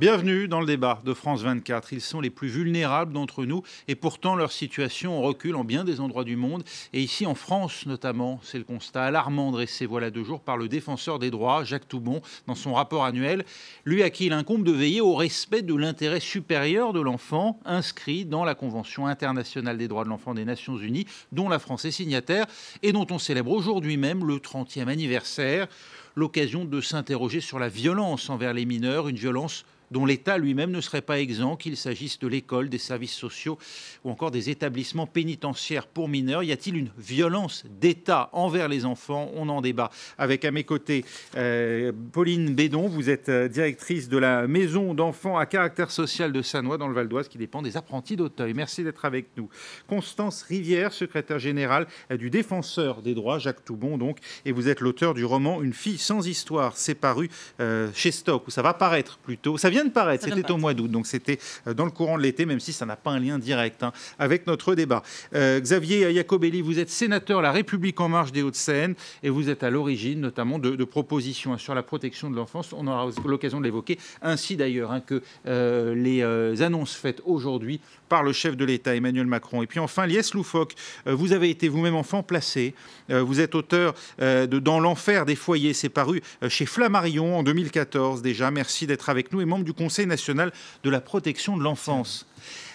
Bienvenue dans le débat de France 24. Ils sont les plus vulnérables d'entre nous et pourtant leur situation recule en bien des endroits du monde. Et ici en France notamment, c'est le constat alarmant dressé voilà 2 jours par le défenseur des droits, Jacques Toubon, dans son rapport annuel. Lui à qui il incombe de veiller au respect de l'intérêt supérieur de l'enfant inscrit dans la Convention internationale des droits de l'enfant des Nations Unies, dont la France est signataire et dont on célèbre aujourd'hui même le 30e anniversaire. L'occasion de s'interroger sur la violence envers les mineurs, une violence dont l'État lui-même ne serait pas exempt, qu'il s'agisse de l'école, des services sociaux ou encore des établissements pénitentiaires pour mineurs. Y a-t-il une violence d'État envers les enfants? On en débat avec à mes côtés Pauline Bédon. Vous êtes directrice de la maison d'enfants à caractère social de Sannois dans le Val d'Oise qui dépend des apprentis d'Auteuil. Merci d'être avec nous. Constance Rivière, secrétaire générale du défenseur des droits, Jacques Toubon donc, et vous êtes l'auteur du roman Une fille sans histoire. C'est paru chez Stock, où ça va paraître plutôt. Ça vient de paraître, c'était au mois d'août, donc c'était dans le courant de l'été, même si ça n'a pas un lien direct avec notre débat. Xavier Iacobelli, vous êtes sénateur La République En Marche des Hauts-de-Seine et vous êtes à l'origine notamment de propositions sur la protection de l'enfance. On aura l'occasion de l'évoquer, ainsi d'ailleurs que les annonces faites aujourd'hui par le chef de l'État, Emmanuel Macron. Et puis enfin, Liès Loufoque, vous avez été vous-même enfant placé. Vous êtes auteur de Dans l'enfer des foyers. C'est paru chez Flammarion en 2014 déjà. Merci d'être avec nous et membre du Conseil national de la protection de l'enfance.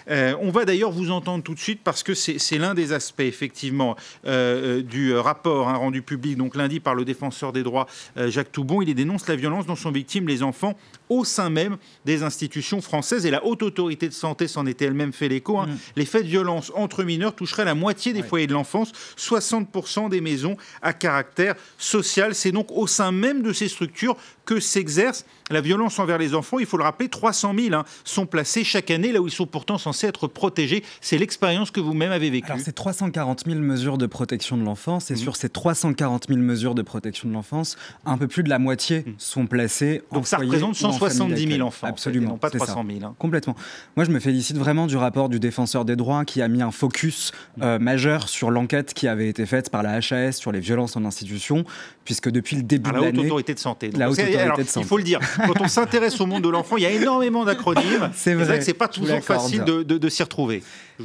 On va d'ailleurs vous entendre tout de suite parce que c'est l'un des aspects effectivement du rapport rendu public donc lundi par le défenseur des droits Jacques Toubon. Il dénonce la violence dont sont victimes les enfants au sein même des institutions françaises et la Haute Autorité de Santé s'en était elle-même fait l'écho. Les faits de violence entre mineurs toucheraient la moitié des foyers de l'enfance, 60% des maisons à caractère social. C'est donc au sein même de ces structures que s'exerce la violence envers les enfants. Il faut le rappeler, 300 000 sont placés chaque année là où ils sont pourtant censés être protégés. C'est l'expérience que vous-même avez vécue. Alors, c'est 340 000 mesures de protection de l'enfance. Et sur ces 340 000 mesures de protection de l'enfance, un peu plus de la moitié sont placées en donc ça foyer représente ou en 170 000 enfants. Absolument. Non pas 300 000. Complètement. Moi, je me félicite vraiment du rapport du défenseur des droits qui a mis un focus majeur sur l'enquête qui avait été faite par la HAS sur les violences en institution, puisque depuis le début de l'année... La Haute Autorité de Santé. Donc, la Haute Autorité alors, de Santé. Il faut le dire, quand on s'intéresse au monde de l'enfant, il y a énormément d'acronymes. C'est vrai que c'est pas toujours facile de s'y retrouver.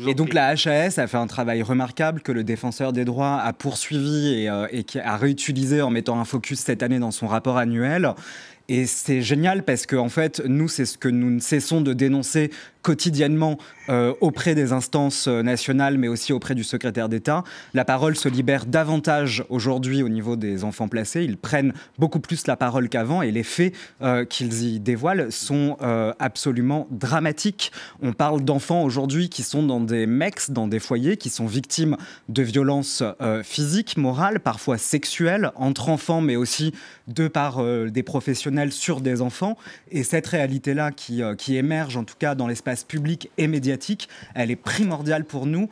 Et donc la HAS a fait un travail remarquable que le défenseur des droits a poursuivi et qui a réutilisé en mettant un focus cette année dans son rapport annuel. Et c'est génial parce que en fait, nous, c'est ce que nous ne cessons de dénoncer quotidiennement auprès des instances nationales, mais aussi auprès du secrétaire d'État. La parole se libère davantage aujourd'hui au niveau des enfants placés. Ils prennent beaucoup plus la parole qu'avant et les faits qu'ils y dévoilent sont absolument dramatiques. On parle d'enfants aujourd'hui qui sont dans des MEX, dans des foyers, qui sont victimes de violences physiques, morales, parfois sexuelles, entre enfants, mais aussi de par des professionnels sur des enfants. Et cette réalité-là qui émerge, en tout cas dans l'espace public et médiatique, elle est primordiale pour nous,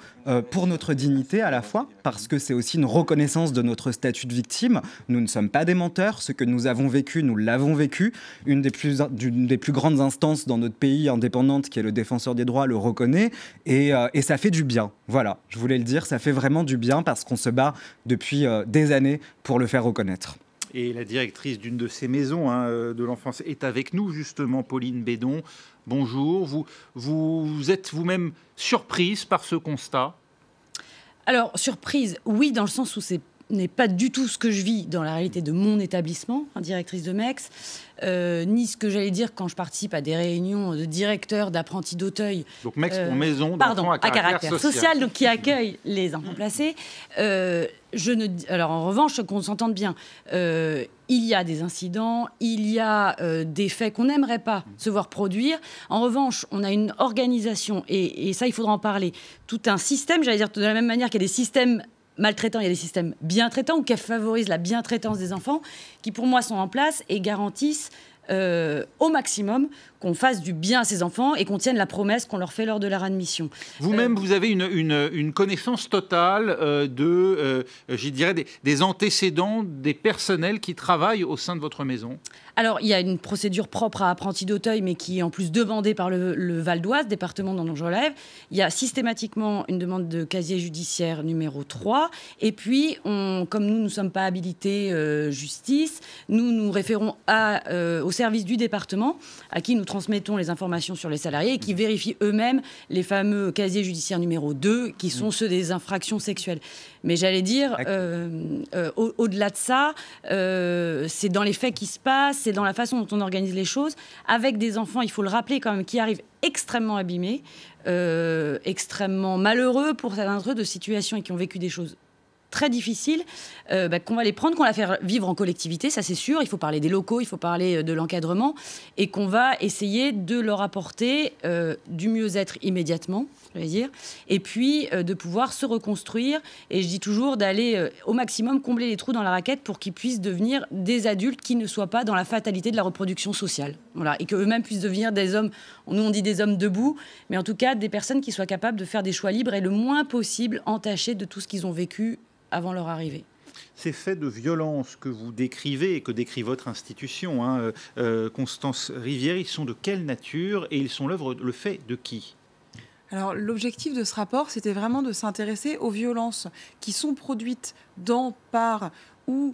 pour notre dignité à la fois, parce que c'est aussi une reconnaissance de notre statut de victime. Nous ne sommes pas des menteurs. Ce que nous avons vécu, nous l'avons vécu. Une des plus grandes instances dans notre pays indépendante, qui est le défenseur des droits, le reconnaît. Et ça fait du bien. Voilà, je voulais le dire, ça fait vraiment du bien parce qu'on se bat depuis des années pour le faire reconnaître. Et la directrice d'une de ces maisons de l'enfance est avec nous, justement, Pauline Bédon. Bonjour. Vous êtes vous-même surprise par ce constat? Alors, surprise, oui, dans le sens où c'est n'est pas du tout ce que je vis dans la réalité de mon établissement, directrice de MEX, ni ce que j'allais dire quand je participe à des réunions de directeurs, d'apprentis d'Auteuil. Donc MEX pour maison d'enfants à caractère social. Donc qui accueille les enfants placés. Alors en revanche, qu'on s'entende bien, il y a des incidents, il y a des faits qu'on n'aimerait pas se voir produire. En revanche, on a une organisation, et ça il faudra en parler, tout un système, j'allais dire de la même manière qu'il y a des systèmes maltraitants, il y a des systèmes bien traitants ou qui favorisent la bien-traitance des enfants, qui pour moi sont en place et garantissent au maximum qu'on fasse du bien à ces enfants et qu'on tienne la promesse qu'on leur fait lors de leur admission. Vous-même, vous avez une connaissance totale je dirais, des antécédents des personnels qui travaillent au sein de votre maison? Alors, il y a une procédure propre à Apprentis d'Auteuil, mais qui est en plus demandée par le Val d'Oise, département dont je relève. Il y a systématiquement une demande de casier judiciaire numéro 3. Et puis, comme nous ne sommes pas habilités justice, nous nous référons au services du département à qui nous transmettons les informations sur les salariés et qui vérifient eux-mêmes les fameux casiers judiciaires numéro 2 qui sont ceux des infractions sexuelles. Mais j'allais dire, au-delà de ça, c'est dans les faits qui se passent, c'est dans la façon dont on organise les choses, avec des enfants, il faut le rappeler quand même, qui arrivent extrêmement abîmés, extrêmement malheureux pour certains d'entre eux de situations et qui ont vécu des choses très difficiles, qu'on va les prendre, qu'on va faire vivre en collectivité, ça c'est sûr. Il faut parler des locaux, il faut parler de l'encadrement et qu'on va essayer de leur apporter du mieux-être immédiatement, je vais dire, et puis de pouvoir se reconstruire. Et je dis toujours d'aller au maximum combler les trous dans la raquette pour qu'ils puissent devenir des adultes qui ne soient pas dans la fatalité de la reproduction sociale. Voilà. Et qu'eux-mêmes puissent devenir des hommes, nous on dit des hommes debout, mais en tout cas des personnes qui soient capables de faire des choix libres et le moins possible entachés de tout ce qu'ils ont vécu avant leur arrivée. Ces faits de violence que vous décrivez et que décrit votre institution, Constance Rivière, ils sont de quelle nature et ils sont le fait de qui ? Alors, l'objectif de ce rapport, c'était vraiment de s'intéresser aux violences qui sont produites dans, par ou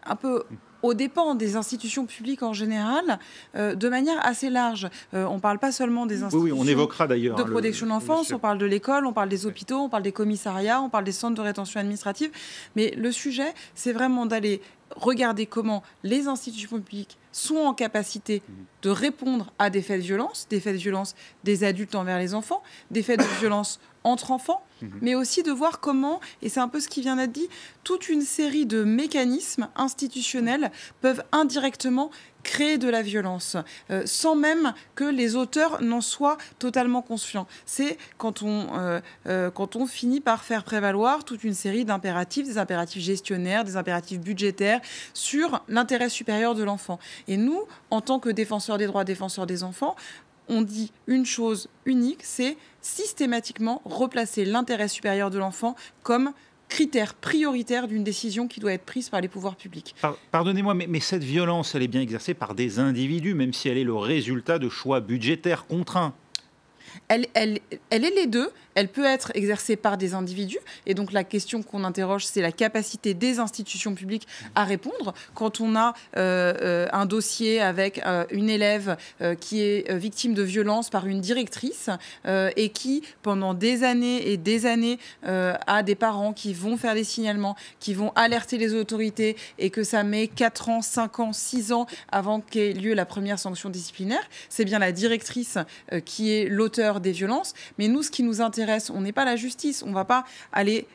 un peu aux dépens des institutions publiques en général, de manière assez large. On ne parle pas seulement des institutions on évoquera d'ailleurs, de protection de l'enfance, on parle de l'école, on parle des hôpitaux, on parle des commissariats, on parle des centres de rétention administrative. Mais le sujet, c'est vraiment d'aller regarder comment les institutions publiques sont en capacité de répondre à des faits de violence des adultes envers les enfants, des faits de violence entre enfants, mais aussi de voir comment, et c'est un peu ce qui vient d'être dit, toute une série de mécanismes institutionnels peuvent indirectement créer de la violence, sans même que les auteurs n'en soient totalement conscients. C'est quand on finit par faire prévaloir toute une série d'impératifs, des impératifs gestionnaires, des impératifs budgétaires, sur l'intérêt supérieur de l'enfant. Et nous, en tant que défenseurs des droits, défenseurs des enfants, on dit une chose unique, c'est systématiquement replacer l'intérêt supérieur de l'enfant comme critère prioritaire d'une décision qui doit être prise par les pouvoirs publics. Pardonnez-moi, mais cette violence, elle est bien exercée par des individus, même si elle est le résultat de choix budgétaires contraints. Elle est les deux. Elle peut être exercée par des individus. Et donc, la question qu'on interroge, c'est la capacité des institutions publiques à répondre. Quand on a un dossier avec une élève qui est victime de violence par une directrice et qui, pendant des années et des années, a des parents qui vont faire des signalements, qui vont alerter les autorités et que ça met 4 ans, 5 ans, 6 ans avant qu'ait lieu la première sanction disciplinaire, c'est bien la directrice qui est l'auteur des violences. Mais nous, ce qui nous intéresse, on n'est pas la justice, on ne va pas aller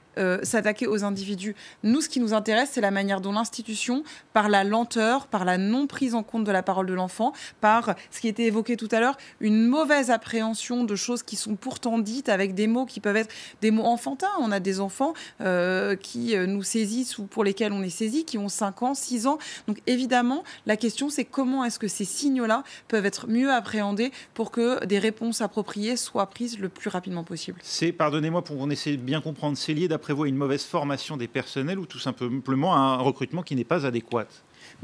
s'attaquer aux individus. Nous, ce qui nous intéresse, c'est la manière dont l'institution, par la lenteur, par la non prise en compte de la parole de l'enfant, par ce qui était évoqué tout à l'heure, une mauvaise appréhension de choses qui sont pourtant dites avec des mots qui peuvent être des mots enfantins. On a des enfants qui nous saisissent ou pour lesquels on est saisi, qui ont 5 ans, 6 ans. Donc évidemment, la question, c'est comment est-ce que ces signaux-là peuvent être mieux appréhendés pour que des réponses appropriées soient prises le plus rapidement possible. Pardonnez-moi, pour qu'on essaie de bien comprendre, c'est lié d'après vous à une mauvaise formation des personnels ou tout simplement à un recrutement qui n'est pas adéquat?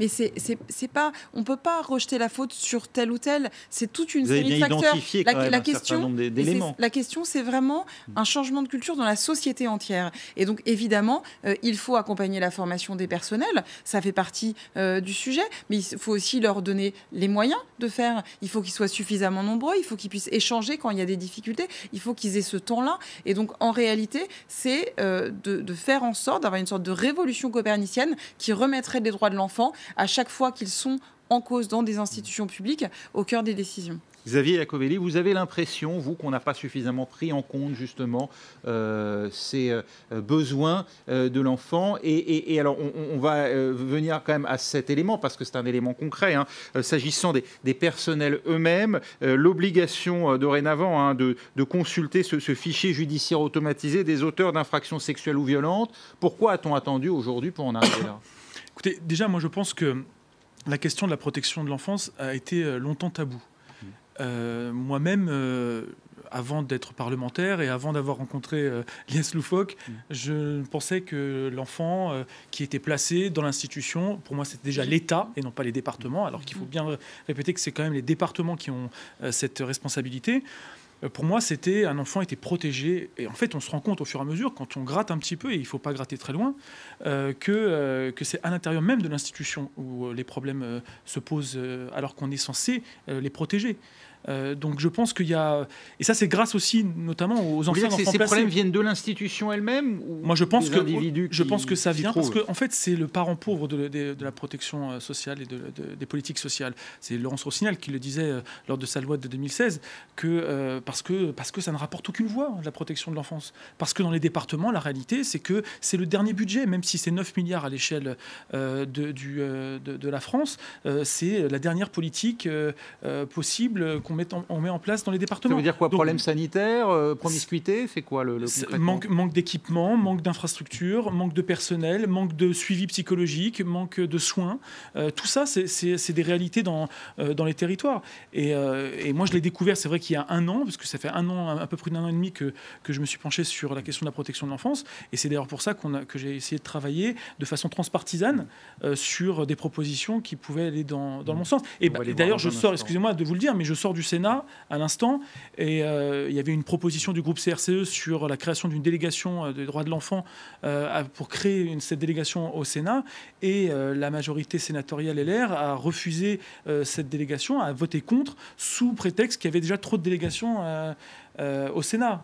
Mais c'est pas, on peut pas rejeter la faute sur tel ou tel. C'est toute une série de facteurs. Identifié quand même un certain nombre d'éléments. La question, c'est vraiment un changement de culture dans la société entière. Et donc, évidemment, il faut accompagner la formation des personnels. Ça fait partie du sujet. Mais il faut aussi leur donner les moyens de faire. Il faut qu'ils soient suffisamment nombreux. Il faut qu'ils puissent échanger quand il y a des difficultés. Il faut qu'ils aient ce temps-là. Et donc, en réalité, c'est de faire en sorte d'avoir une sorte de révolution copernicienne qui remettrait les droits de l'enfant à chaque fois qu'ils sont en cause dans des institutions publiques au cœur des décisions. Xavier Iacovelli, vous avez l'impression, vous, qu'on n'a pas suffisamment pris en compte justement ces besoins de l'enfant et alors on va venir quand même à cet élément parce que c'est un élément concret, s'agissant des personnels eux-mêmes, l'obligation dorénavant de consulter ce fichier judiciaire automatisé des auteurs d'infractions sexuelles ou violentes. Pourquoi a-t-on attendu aujourd'hui pour en arriver là ? Écoutez, déjà, moi, je pense que la question de la protection de l'enfance a été longtemps tabou. Moi-même, avant d'être parlementaire et avant d'avoir rencontré Lies Loufoque, je pensais que l'enfant qui était placé dans l'institution, pour moi, c'était déjà l'État et non pas les départements, alors qu'il faut bien répéter que c'est quand même les départements qui ont cette responsabilité. Pour moi, un enfant était protégé. Et en fait, on se rend compte au fur et à mesure, quand on gratte un petit peu, et il ne faut pas gratter très loin, que c'est à l'intérieur même de l'institution où les problèmes se posent, alors qu'on est censé les protéger. Donc je pense qu'il y a... Et ça, c'est grâce aussi, notamment, aux enfants placés. Ces problèmes viennent de l'institution elle-même ou Moi, je pense que ça vient parce que, en fait, c'est le parent pauvre de la protection sociale et des politiques sociales. C'est Laurence Rossignol qui le disait lors de sa loi de 2016, parce que ça ne rapporte aucune voix, la protection de l'enfance. Parce que dans les départements, la réalité, c'est que c'est le dernier budget, même si c'est 9 milliards à l'échelle de la France, c'est la dernière politique possible on met en place dans les départements. Ça veut dire quoi? Problème sanitaire, promiscuité, c'est quoi le manque d'équipement, manque d'infrastructures, manque de personnel, manque de suivi psychologique, manque de soins. Tout ça, c'est des réalités dans les territoires. Et moi, je l'ai découvert, c'est vrai qu'il y a 1 an, parce que ça fait 1 an, un peu plus d'1 an et demi que je me suis penché sur la question de la protection de l'enfance. Et c'est d'ailleurs pour ça que j'ai essayé de travailler de façon transpartisane sur des propositions qui pouvaient aller dans le bon sens. Et d'ailleurs, je sors, excusez-moi de vous le dire, mais je sors du Sénat à l'instant, et il y avait une proposition du groupe CRCE sur la création d'une délégation des droits de l'enfant pour créer cette délégation au Sénat, et la majorité sénatoriale LR a refusé cette délégation, a voté contre, sous prétexte qu'il y avait déjà trop de délégations au Sénat.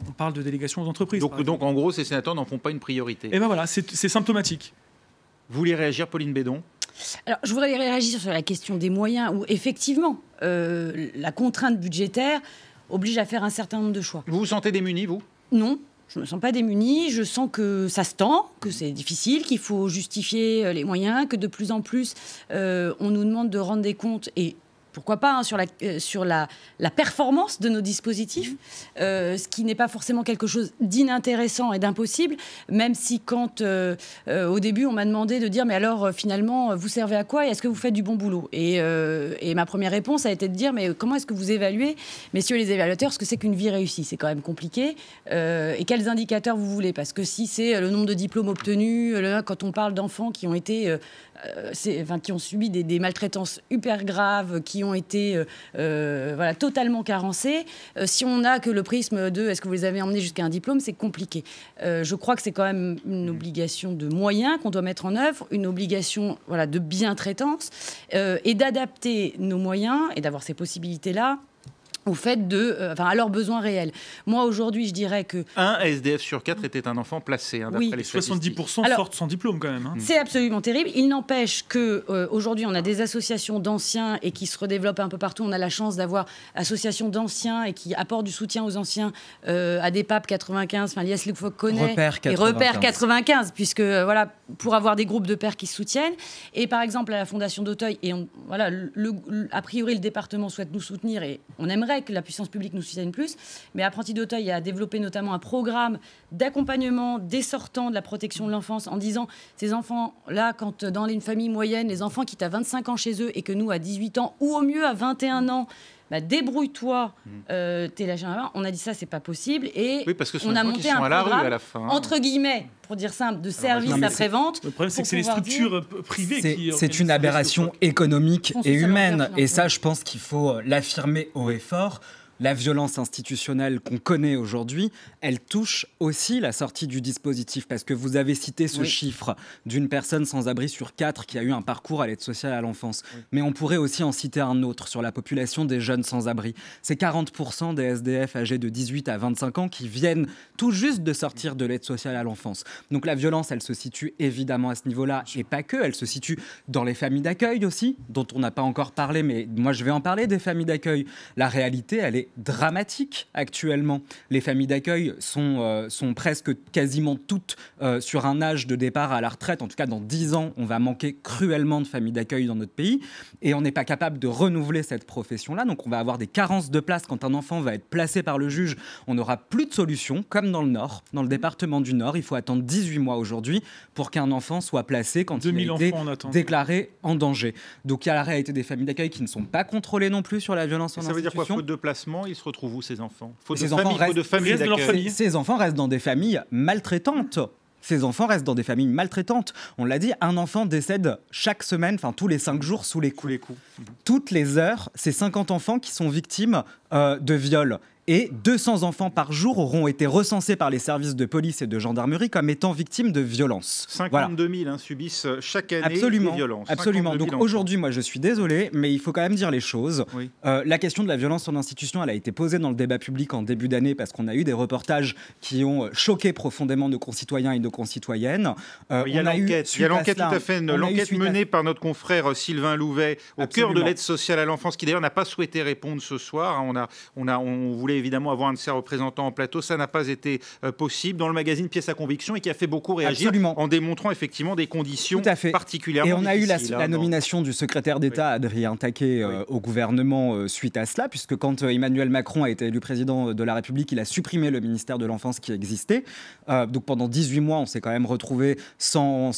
On parle de délégation aux entreprises. Donc en gros, ces sénateurs n'en font pas une priorité. Et ben voilà, c'est symptomatique. Vous voulez réagir, Pauline Bédon? Alors, je voudrais réagir sur la question des moyens, où effectivement, la contrainte budgétaire oblige à faire un certain nombre de choix. Vous vous sentez démuni, vous? Non, je ne me sens pas démunie. Je sens que ça se tend, que c'est difficile, qu'il faut justifier les moyens, que de plus en plus, on nous demande de rendre des comptes, et pourquoi pas, sur la performance de nos dispositifs, ce qui n'est pas forcément quelque chose d'inintéressant et d'impossible, même si quand, au début, on m'a demandé de dire, mais alors, finalement, vous servez à quoi et est-ce que vous faites du bon boulot? Et ma première réponse a été de dire, mais comment est-ce que vous évaluez, messieurs les évaluateurs, ce que c'est qu'une vie réussie? C'est quand même compliqué. Et quels indicateurs vous voulez? Parce que si c'est le nombre de diplômes obtenus, quand on parle d'enfants qui ont été... qui ont subi des maltraitances hyper graves, qui ont été totalement carencés. Si on n'a que le prisme de est-ce que vous les avez emmenés jusqu'à un diplôme, c'est compliqué. Je crois que c'est quand même une obligation de moyens qu'on doit mettre en œuvre, une obligation de bientraitance, et d'adapter nos moyens et d'avoir ces possibilités-là au fait à leurs besoins réels. Moi, aujourd'hui, je dirais que... Un SDF sur 4 était un enfant placé, d'après les statistiques. 70% sortent sans diplôme, quand même. C'est absolument terrible. Il n'empêche qu'aujourd'hui, on a des associations d'anciens et qui se redéveloppent un peu partout. On a la chance d'avoir associations d'anciens et qui apportent du soutien aux anciens, à des PAP 95, Lies Luc connaît, et Repère 95, puisque, pour avoir des groupes de pairs qui se soutiennent. Et par exemple, à la Fondation d'Auteuil, et a priori, le département souhaite nous soutenir, et on aimerait que la puissance publique nous soutienne plus, mais Apprentis d'Auteuil a développé notamment un programme d'accompagnement des sortants de la protection de l'enfance, en disant, ces enfants-là, quand dans une famille moyenne, les enfants quittent à 25 ans chez eux, et que nous, à 18 ans, ou au mieux à 21 ans, débrouille-toi, t'es là, on a dit ça, c'est pas possible, et oui, parce que on a monté un programme, à la fin, entre guillemets, pour dire simple, de service après-vente. Le problème, c'est que c'est les structures privées qui... C'est une aberration économique et humaine, et ça, je pense qu'il faut l'affirmer haut et fort. La violence institutionnelle qu'on connaît aujourd'hui, elle touche aussi la sortie du dispositif, parce que vous avez cité ce chiffre d'une personne sans abri sur 4 qui a eu un parcours à l'aide sociale à l'enfance. Mais on pourrait aussi en citer un autre sur la population des jeunes sans abri. C'est 40% des SDF âgés de 18 à 25 ans qui viennent tout juste de sortir de l'aide sociale à l'enfance. Donc la violence, elle se situe évidemment à ce niveau-là, et pas que, elle se situe dans les familles d'accueil aussi, dont on n'a pas encore parlé, mais moi je vais en parler des familles d'accueil. La réalité, elle est dramatique actuellement. Les familles d'accueil sont presque quasiment toutes sur un âge de départ à la retraite. En tout cas, dans 10 ans, on va manquer cruellement de familles d'accueil dans notre pays, et on n'est pas capable de renouveler cette profession-là. Donc on va avoir des carences de place. Quand un enfant va être placé par le juge, on n'aura plus de solution, comme dans le Nord. Dans le département du Nord, il faut attendre 18 mois aujourd'hui pour qu'un enfant soit placé quand il a été déclaré en danger. Donc il y a la réalité des familles d'accueil qui ne sont pas contrôlées non plus sur la violence en institution. Ça veut dire quoi, faute de placement? Ils se retrouvent où, ces enfants? Faute de famille d'accueil. Ces enfants restent dans des familles maltraitantes. Ces enfants restent dans des familles maltraitantes. On l'a dit, un enfant décède chaque semaine, tous les 5 jours, sous les coups. Toutes les heures, c'est 50 enfants qui sont victimes de viols. et 200 enfants par jour auront été recensés par les services de police et de gendarmerie comme étant victimes de violences. 52 000 subissent chaque année absolument, des violences. Absolument. Donc aujourd'hui, moi je suis désolé, mais il faut quand même dire les choses. Oui. La question de la violence en institution, elle a été posée dans le débat public en début d'année parce qu'on a eu des reportages qui ont choqué profondément nos concitoyens et nos concitoyennes. Il y a l'enquête tout à fait, l'enquête menée par notre confrère Sylvain Louvet au cœur de l'aide sociale à l'enfance, qui d'ailleurs n'a pas souhaité répondre ce soir. On voulait évidemment avoir un de ses représentants en plateau, ça n'a pas été possible, dans le magazine Pièce à conviction, et qui a fait beaucoup réagir en démontrant effectivement des conditions particulièrement difficiles. Et on a eu la nomination du secrétaire d'État Adrien Taquet au gouvernement suite à cela, puisque quand Emmanuel Macron a été élu président de la République, il a supprimé le ministère de l'Enfance qui existait. Donc pendant 18 mois, on s'est quand même retrouvé sans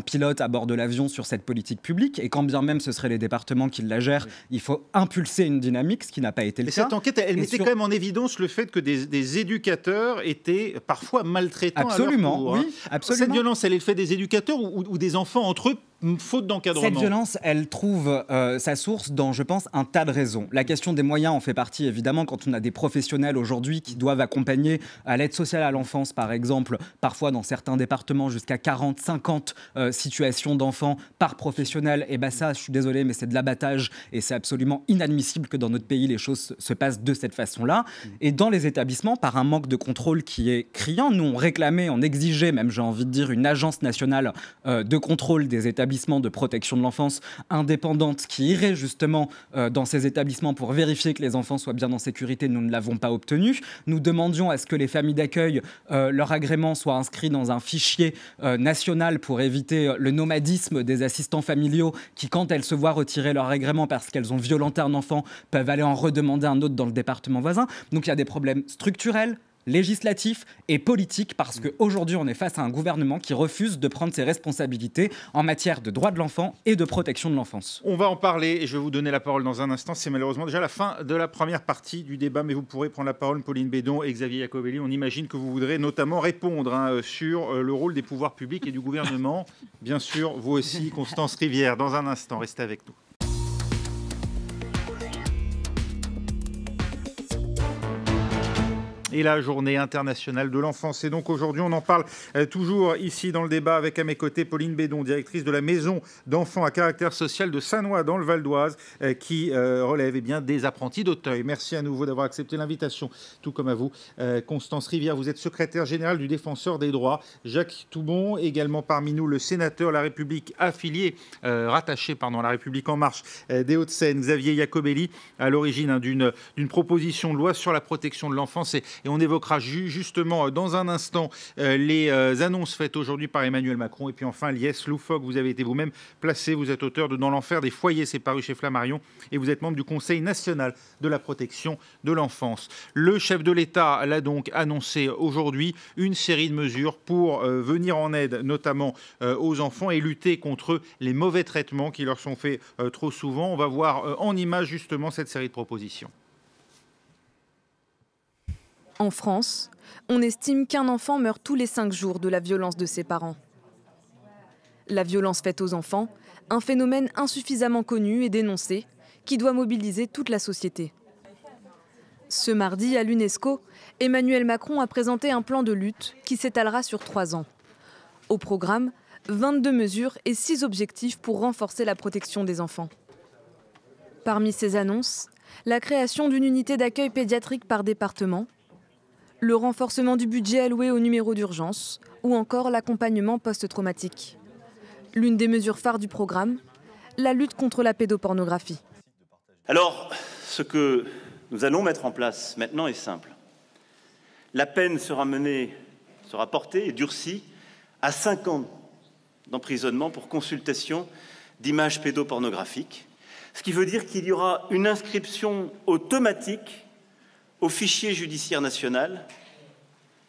pilote à bord de l'avion sur cette politique publique. Et quand bien même ce seraient les départements qui la gèrent, il faut impulser une dynamique, ce qui n'a pas été le cas. Cette enquête, elle mettait quand même en évidence le fait que des éducateurs étaient parfois maltraitants. Absolument, à leur tour, oui, absolument. Cette violence, elle est le fait des éducateurs ou des enfants entre eux, faute d'encadrement? Cette violence, elle trouve sa source dans, je pense, un tas de raisons. La question des moyens en fait partie, évidemment, quand on a des professionnels aujourd'hui qui doivent accompagner à l'aide sociale à l'enfance, par exemple, parfois dans certains départements, jusqu'à 40, 50 situations d'enfants par professionnel. Et bien ça, je suis désolé, mais c'est de l'abattage et c'est absolument inadmissible que dans notre pays, les choses se passent de cette façon-là. Et dans les établissements, par un manque de contrôle qui est criant, nous, on réclamait, on exigeait, même j'ai envie de dire, une agence nationale de contrôle des établissements de protection de l'enfance indépendante qui irait justement dans ces établissements pour vérifier que les enfants soient bien en sécurité. Nous ne l'avons pas obtenu. Nous demandions à ce que les familles d'accueil, leur agrément soit inscrit dans un fichier national pour éviter le nomadisme des assistants familiaux qui, quand elles se voient retirer leur agrément parce qu'elles ont violenté un enfant, peuvent aller en redemander un autre dans le département voisin. Donc il y a des problèmes structurels, législatif et politique, parce qu'aujourd'hui, on est face à un gouvernement qui refuse de prendre ses responsabilités en matière de droits de l'enfant et de protection de l'enfance. On va en parler et je vais vous donner la parole dans un instant. C'est malheureusement déjà la fin de la première partie du débat, mais vous pourrez prendre la parole, Pauline Bédon et Xavier Iacovelli. On imagine que vous voudrez notamment répondre sur le rôle des pouvoirs publics et du gouvernement. Bien sûr, vous aussi, Constance Rivière. Dans un instant, restez avec nous. Et la journée internationale de l'enfance. Et donc aujourd'hui, on en parle toujours ici dans le débat avec à mes côtés Pauline Bédon, directrice de la maison d'enfants à caractère social de Sannois dans le Val d'Oise, qui relève des apprentis d'Auteuil. Merci à nouveau d'avoir accepté l'invitation, tout comme à vous. Constance Rivière, vous êtes secrétaire générale du Défenseur des droits. Jacques Toubon, également parmi nous, le sénateur La République affilié, rattaché à La République En Marche des Hauts-de-Seine. Xavier Iacovelli, à l'origine d'une proposition de loi sur la protection de l'enfance. Et on évoquera justement dans un instant les annonces faites aujourd'hui par Emmanuel Macron. Et puis enfin, Liès Loufoque, vous avez été vous-même placé, vous êtes auteur de Dans l'enfer des foyers, c'est paru chez Flammarion, et vous êtes membre du Conseil national de la protection de l'enfance. Le chef de l'État l'a donc annoncé aujourd'hui, une série de mesures pour venir en aide notamment aux enfants et lutter contre les mauvais traitements qui leur sont faits trop souvent. On va voir en images justement cette série de propositions. En France, on estime qu'un enfant meurt tous les 5 jours de la violence de ses parents. La violence faite aux enfants, un phénomène insuffisamment connu et dénoncé, qui doit mobiliser toute la société. Ce mardi, à l'UNESCO, Emmanuel Macron a présenté un plan de lutte qui s'étalera sur 3 ans. Au programme, 22 mesures et 6 objectifs pour renforcer la protection des enfants. Parmi ces annonces, la création d'une unité d'accueil pédiatrique par département, le renforcement du budget alloué au numéro d'urgence ou encore l'accompagnement post-traumatique. L'une des mesures phares du programme, la lutte contre la pédopornographie. Alors, ce que nous allons mettre en place maintenant est simple. La peine sera portée et durcie à 5 ans d'emprisonnement pour consultation d'images pédopornographiques, ce qui veut dire qu'il y aura une inscription automatique au fichier judiciaire national,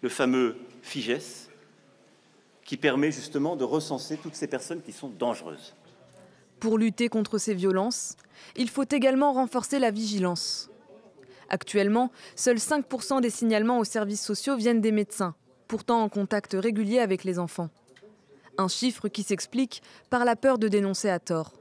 le fameux FIJES, qui permet justement de recenser toutes ces personnes qui sont dangereuses. Pour lutter contre ces violences, il faut également renforcer la vigilance. Actuellement, seuls 5% des signalements aux services sociaux viennent des médecins, pourtant en contact régulier avec les enfants. Un chiffre qui s'explique par la peur de dénoncer à tort.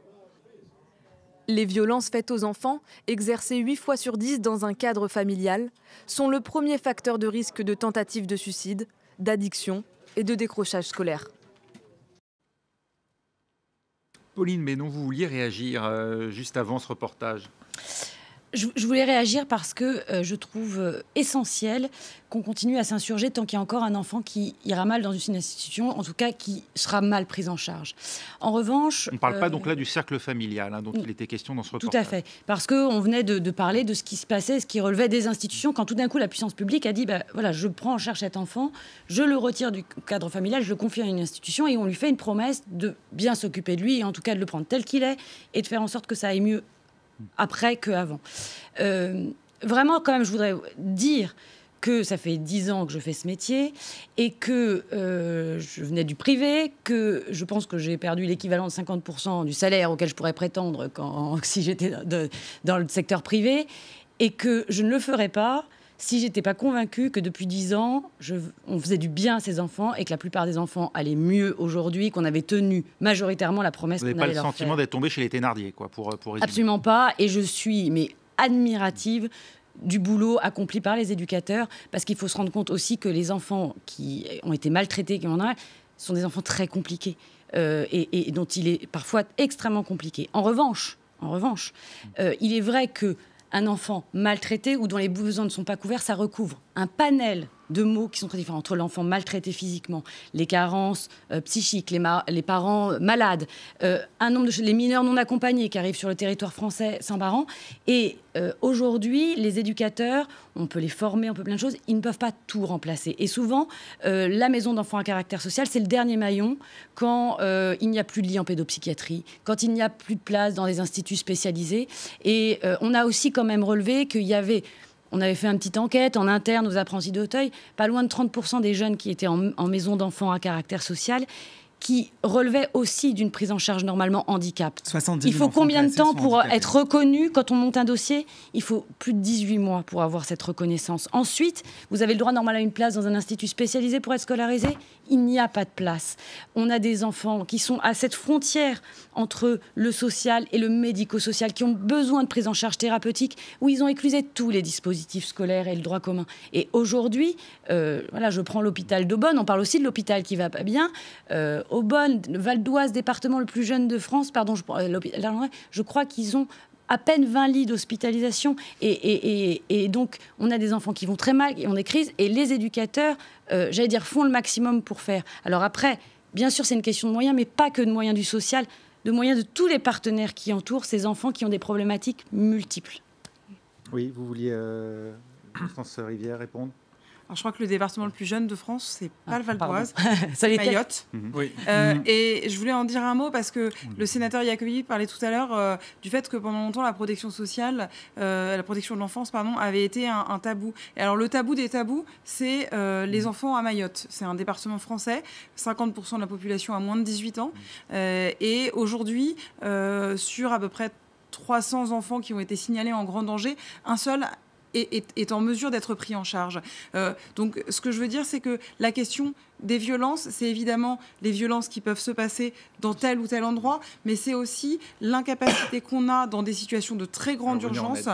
Les violences faites aux enfants, exercées 8 fois sur 10 dans un cadre familial, sont le premier facteur de risque de tentative de suicide, d'addiction et de décrochage scolaire. Pauline Ménon, vous vouliez réagir juste avant ce reportage. Je voulais réagir parce que je trouve essentiel qu'on continue à s'insurger tant qu'il y a encore un enfant qui ira mal dans une institution, en tout cas qui sera mal pris en charge. En revanche... On ne parle pas donc là du cercle familial dont il était question dans ce reportage. Tout à fait. Parce qu'on venait de parler de ce qui se passait, ce qui relevait des institutions, quand tout d'un coup la puissance publique a dit voilà, je prends en charge cet enfant, je le retire du cadre familial, je le confie à une institution et on lui fait une promesse de bien s'occuper de lui, et en tout cas de le prendre tel qu'il est et de faire en sorte que ça aille mieux après qu'avant. Vraiment, quand même, je voudrais dire que ça fait 10 ans que je fais ce métier et que je venais du privé, que je pense que j'ai perdu l'équivalent de 50% du salaire auquel je pourrais prétendre si j'étais dans le secteur privé, et que je ne le ferais pas si j'étais pas convaincue que depuis 10 ans, on faisait du bien à ces enfants et que la plupart des enfants allaient mieux aujourd'hui, qu'on avait tenu majoritairement la promesse qu'on allait leur faire. Vous n'avez pas le sentiment d'être tombé chez les Thénardier, quoi, pour résumer. Absolument pas, et je suis admirative du boulot accompli par les éducateurs, parce qu'il faut se rendre compte aussi que les enfants qui ont été maltraités, sont des enfants très compliqués et dont il est parfois extrêmement compliqué. En revanche, il est vrai qu'un enfant maltraité ou dont les besoins ne sont pas couverts, ça recouvre un panel de mots qui sont très différents entre l'enfant maltraité physiquement, les carences psychiques, les parents malades, les mineurs non accompagnés qui arrivent sur le territoire français sans parents. Et aujourd'hui, les éducateurs, on peut les former, on peut plein de choses, ils ne peuvent pas tout remplacer. Et souvent, la maison d'enfants à caractère social, c'est le dernier maillon quand il n'y a plus de lit en pédopsychiatrie, quand il n'y a plus de place dans les instituts spécialisés. Et on a aussi quand même relevé qu'il y avait... On avait fait une petite enquête en interne aux apprentis d'Auteuil. Pas loin de 30% des jeunes qui étaient en maison d'enfants à caractère social qui relevaient aussi d'une prise en charge normalement handicap. 70 il faut combien de temps pour handicapés. être reconnu quand on monte un dossier? Il faut plus de 18 mois pour avoir cette reconnaissance. Ensuite, vous avez le droit normal à une place dans un institut spécialisé pour être scolarisé. Il n'y a pas de place. On a des enfants qui sont à cette frontière entre le social et le médico-social, qui ont besoin de prise en charge thérapeutique, où ils ont éclusé tous les dispositifs scolaires et le droit commun. Et aujourd'hui, je prends l'hôpital d'Aubonne, on parle aussi de l'hôpital qui va pas bien. Aubonne, le Val d'Oise, département le plus jeune de France, je crois qu'ils ont à peine 20 lits d'hospitalisation. Et donc, on a des enfants qui vont très mal, qui ont des crises, et les éducateurs, font le maximum pour faire. Alors après, bien sûr, c'est une question de moyens, mais pas que de moyens du social, de moyens de tous les partenaires qui entourent ces enfants qui ont des problématiques multiples. Oui, vous vouliez, Constance Rivière, répondre? Alors, je crois que le département le plus jeune de France, c'est pas le Val d'Oise, c'est Mayotte. Oui. Et je voulais en dire un mot parce que le sénateur Iacovelli parlait tout à l'heure du fait que pendant longtemps, la protection sociale, la protection de l'enfance, avait été un tabou. Et alors, le tabou des tabous, c'est les enfants à Mayotte. C'est un département français, 50% de la population a moins de 18 ans. Et aujourd'hui, sur à peu près 300 enfants qui ont été signalés en grand danger, un seul est en mesure d'être pris en charge. Donc, ce que je veux dire, c'est que la question des violences, c'est évidemment les violences qui peuvent se passer dans tel ou tel endroit, mais c'est aussi l'incapacité qu'on a dans des situations de très grande urgence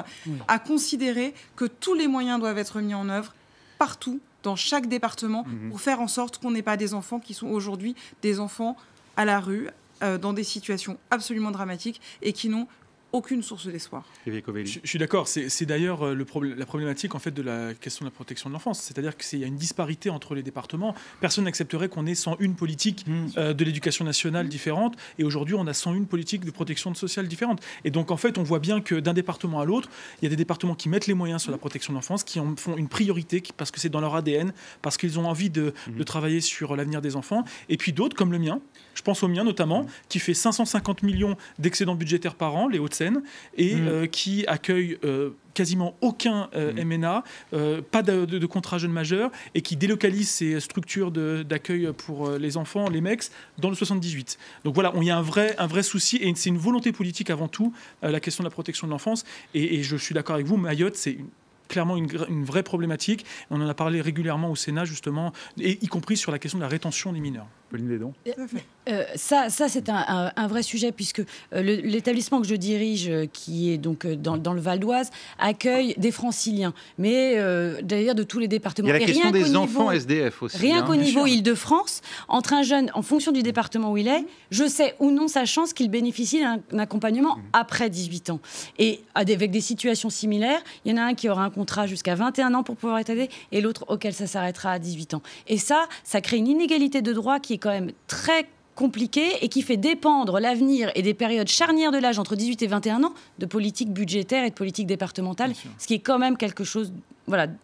à considérer que tous les moyens doivent être mis en œuvre partout, dans chaque département, pour faire en sorte qu'on n'ait pas des enfants qui sont aujourd'hui des enfants à la rue, dans des situations absolument dramatiques et qui n'ont aucune source d'espoir. Je suis d'accord. C'est d'ailleurs la problématique en fait de la question de la protection de l'enfance. C'est-à-dire qu'il y a une disparité entre les départements. Personne n'accepterait qu'on ait 101 politiques de l'éducation nationale différentes. Et aujourd'hui, on a 101 politiques de protection sociale différentes. Et donc, en fait, on voit bien que d'un département à l'autre, il y a des départements qui mettent les moyens sur la protection de l'enfance, qui en font une priorité parce que c'est dans leur ADN, parce qu'ils ont envie de travailler sur l'avenir des enfants. Et puis d'autres, comme le mien, je pense au mien notamment, qui fait 550 millions d'excédents budgétaires par an, les Hauts-de-Seine, et qui accueille quasiment aucun MNA, pas de contrat jeune majeur, et qui délocalise ses structures d'accueil pour les enfants, les MEX, dans le 78. Donc voilà, il y a un vrai souci, et c'est une volonté politique avant tout, la question de la protection de l'enfance. Et je suis d'accord avec vous, Mayotte, c'est clairement une vraie problématique. On en a parlé régulièrement au Sénat, justement, et y compris sur la question de la rétention des mineurs. Pauline Lédon. Ça c'est un vrai sujet, puisque l'établissement que je dirige, qui est donc dans le Val d'Oise, accueille des franciliens, mais d'ailleurs de tous les départements. Il y a la Et question rien des qu'au enfants niveau, SDF aussi. Rien qu'au niveau Île-de-France, entre un jeune, en fonction du département où il est, je sais ou non sa chance qu'il bénéficie d'un accompagnement après 18 ans. Et avec des situations similaires, il y en a un qui aura un contrat jusqu'à 21 ans pour pouvoir être aidé, et l'autre auquel ça s'arrêtera à 18 ans. Et ça crée une inégalité de droit qui est quand même très compliqué et qui fait dépendre l'avenir et des périodes charnières de l'âge entre 18 et 21 ans de politique budgétaire et de politique départementale, ce qui est quand même quelque chose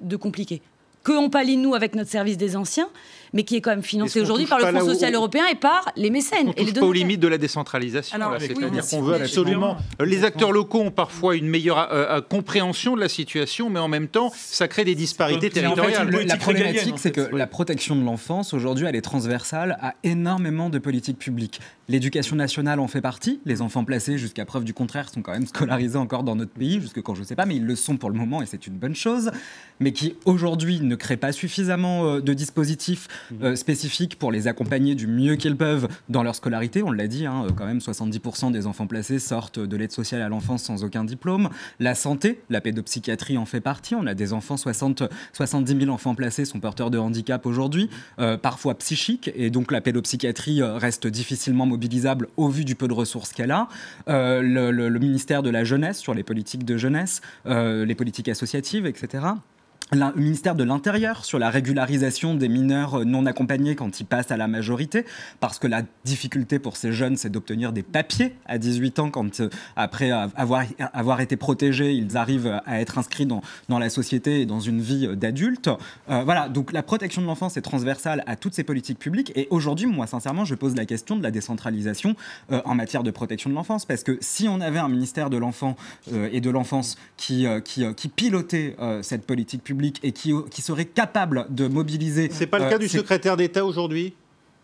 de compliqué. Qu'on pallie, nous, avec notre service des anciens, mais qui est quand même financé aujourd'hui par le Fonds social européen et par les mécènes. On touche pas aux limites de la décentralisation. C'est-à-dire qu'on veut absolument... Les acteurs locaux ont parfois une meilleure compréhension de la situation, mais en même temps, ça crée des disparités territoriales. En fait, la problématique, c'est que la protection de l'enfance, aujourd'hui, elle est transversale à énormément de politiques publiques. L'éducation nationale en fait partie. Les enfants placés, jusqu'à preuve du contraire, sont quand même scolarisés encore dans notre pays, jusque quand je ne sais pas, mais ils le sont pour le moment, et c'est une bonne chose, mais qui, aujourd'hui, ne créent pas suffisamment de dispositifs spécifiques pour les accompagner du mieux qu'ils peuvent dans leur scolarité. On l'a dit, quand même 70% des enfants placés sortent de l'aide sociale à l'enfance sans aucun diplôme. La santé, la pédopsychiatrie en fait partie. On a des enfants, 70 000 enfants placés sont porteurs de handicap aujourd'hui, parfois psychiques, et donc la pédopsychiatrie reste difficilement mobilisable au vu du peu de ressources qu'elle a. Le ministère de la Jeunesse, sur les politiques de jeunesse, les politiques associatives, etc. Le ministère de l'Intérieur sur la régularisation des mineurs non accompagnés quand ils passent à la majorité, parce que la difficulté pour ces jeunes, c'est d'obtenir des papiers à 18 ans quand, après avoir été protégés, ils arrivent à être inscrits dans la société et dans une vie d'adulte. Voilà, donc la protection de l'enfance est transversale à toutes ces politiques publiques. Et aujourd'hui, moi, sincèrement, je pose la question de la décentralisation en matière de protection de l'enfance, parce que si on avait un ministère de l'enfant et de l'enfance qui pilotait cette politique publique, et qui serait capable de mobiliser... C'est pas le cas du secrétaire d'État aujourd'hui ?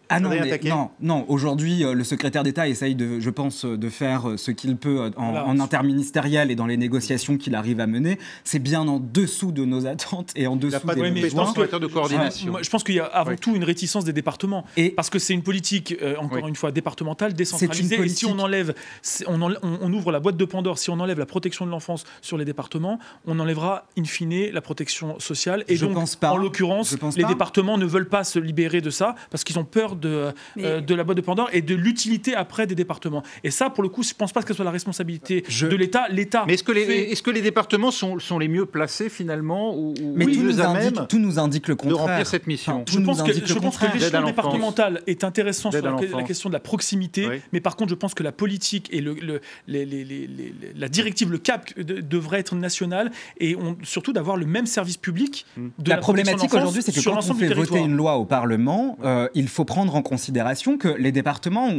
Ah non, aujourd'hui, le secrétaire d'État essaye, je pense, de faire ce qu'il peut en interministériel et dans les négociations qu'il arrive à mener. C'est bien en dessous de nos attentes et en dessous des besoins. De coordination. Je pense qu'il y a avant tout une réticence des départements. Parce que c'est une politique, encore une fois, départementale, décentralisée. Et si on enlève, on ouvre la boîte de Pandore, si on enlève la protection de l'enfance sur les départements, on enlèvera in fine la protection sociale. Et donc, en l'occurrence, les départements ne veulent pas se libérer de ça parce qu'ils ont peur de la boîte de Pandore et de l'utilité après des départements. Et ça, pour le coup, je ne pense pas que ce soit la responsabilité de l'État. Mais est-ce que les départements sont les mieux placés finalement Mais tout nous indique le contraire. De remplir cette mission. Je pense que l'échelon départemental est intéressant sur la question de la proximité, mais par contre, je pense que la politique et la directive, le cap devrait être national et surtout d'avoir le même service public. La problématique aujourd'hui, c'est que quand on fait voter une loi au Parlement, il faut prendre en considération que les départements,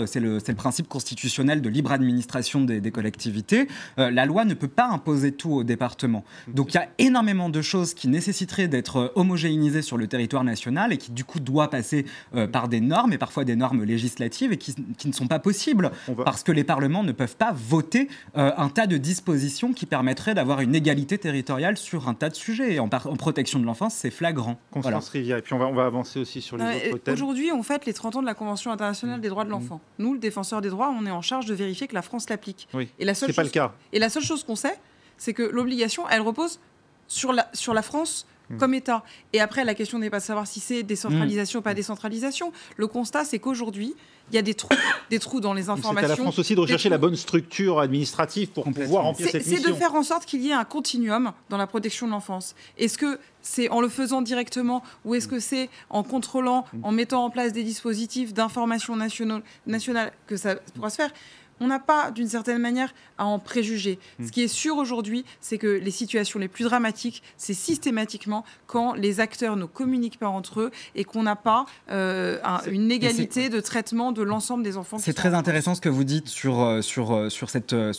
c'est le principe constitutionnel de libre administration des collectivités. La loi ne peut pas imposer tout aux départements. Donc il y a énormément de choses qui nécessiteraient d'être homogénéisées sur le territoire national et qui du coup doivent passer par des normes et parfois des normes législatives et qui ne sont pas possibles parce que les parlements ne peuvent pas voter un tas de dispositions qui permettraient d'avoir une égalité territoriale sur un tas de sujets. Et en protection de l'enfance, c'est flagrant. Constance Rivière, et puis on va avancer aussi sur les autres thèmes. Aujourd'hui, on fête les 30 ans de la Convention internationale des droits de l'enfant. Nous, le défenseur des droits, on est en charge de vérifier que la France l'applique. Oui, c'est pas le cas. Et la seule chose qu'on sait, c'est que l'obligation, elle repose sur la France comme État. Et après, la question n'est pas de savoir si c'est décentralisation ou pas décentralisation. Le constat, c'est qu'aujourd'hui, il y a des trous dans les informations. C'est à la France aussi de rechercher la bonne structure administrative pour pouvoir remplir cette mission. C'est de faire en sorte qu'il y ait un continuum dans la protection de l'enfance. Est-ce que c'est en le faisant directement ou est-ce que c'est en contrôlant, en mettant en place des dispositifs d'information nationale que ça pourra se faire ? On n'a pas, d'une certaine manière, à en préjuger. Ce qui est sûr aujourd'hui, c'est que les situations les plus dramatiques, c'est systématiquement quand les acteurs ne communiquent pas entre eux et qu'on n'a pas une égalité de traitement de l'ensemble des enfants. C'est très intéressant ce que vous dites sur